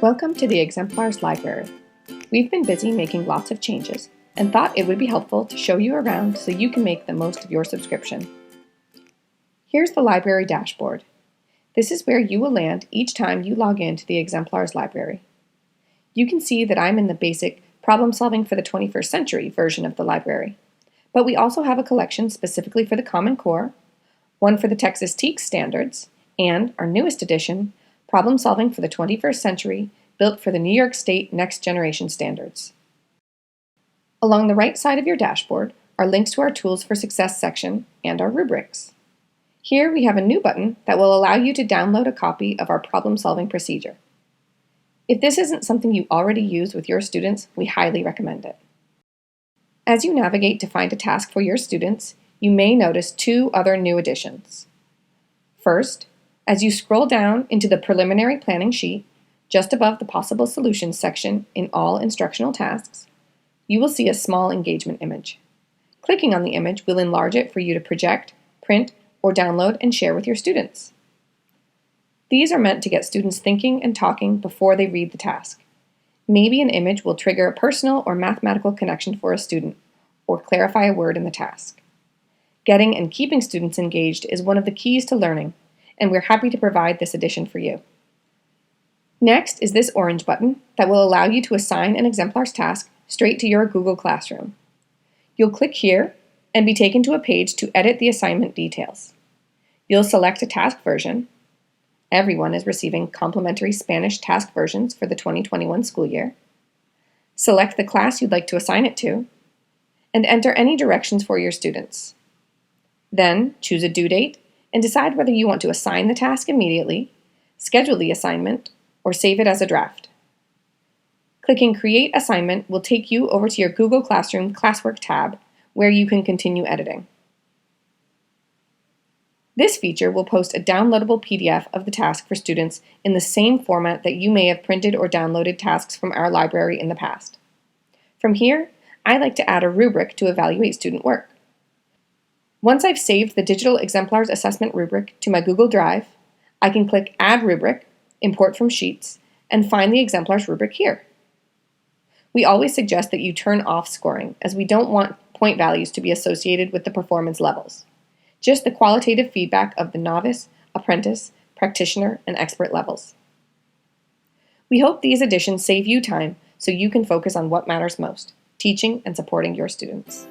Welcome to the Exemplars library. We've been busy making lots of changes and thought it would be helpful to show you around so you can make the most of your subscription. Here's the library dashboard. This is where you will land each time you log in to the Exemplars library. You can see that I'm in the basic Problem Solving for the 21st Century version of the library, but we also have a collection specifically for the Common Core, one for the Texas TEKS standards, and our newest edition, Problem Solving for the 21st Century, built for the New York State Next Generation Standards. Along the right side of your dashboard are links to our Tools for Success section and our rubrics. Here we have a new button that will allow you to download a copy of our problem-solving procedure. If this isn't something you already use with your students, we highly recommend it. As you navigate to find a task for your students, you may notice two other new additions. First, as you scroll down into the preliminary planning sheet, just above the possible solutions section in all instructional tasks, you will see a small engagement image. Clicking on the image will enlarge it for you to project, print, or download and share with your students. These are meant to get students thinking and talking before they read the task. Maybe an image will trigger a personal or mathematical connection for a student, or clarify a word in the task. Getting and keeping students engaged is one of the keys to learning, and we're happy to provide this addition for you. Next is this orange button that will allow you to assign an Exemplars task straight to your Google Classroom. You'll click here and be taken to a page to edit the assignment details. You'll select a task version. Everyone is receiving complimentary Spanish task versions for the 2021 school year. Select the class you'd like to assign it to, and enter any directions for your students. Then choose a due date and decide whether you want to assign the task immediately, schedule the assignment, or save it as a draft. Clicking Create Assignment will take you over to your Google Classroom Classwork tab, where you can continue editing. This feature will post a downloadable PDF of the task for students in the same format that you may have printed or downloaded tasks from our library in the past. From here, I like to add a rubric to evaluate student work. Once I've saved the digital Exemplars assessment rubric to my Google Drive, I can click Add Rubric, Import from Sheets, and find the Exemplars rubric here. We always suggest that you turn off scoring, as we don't want point values to be associated with the performance levels. Just the qualitative feedback of the novice, apprentice, practitioner, and expert levels. We hope these additions save you time so you can focus on what matters most, teaching and supporting your students.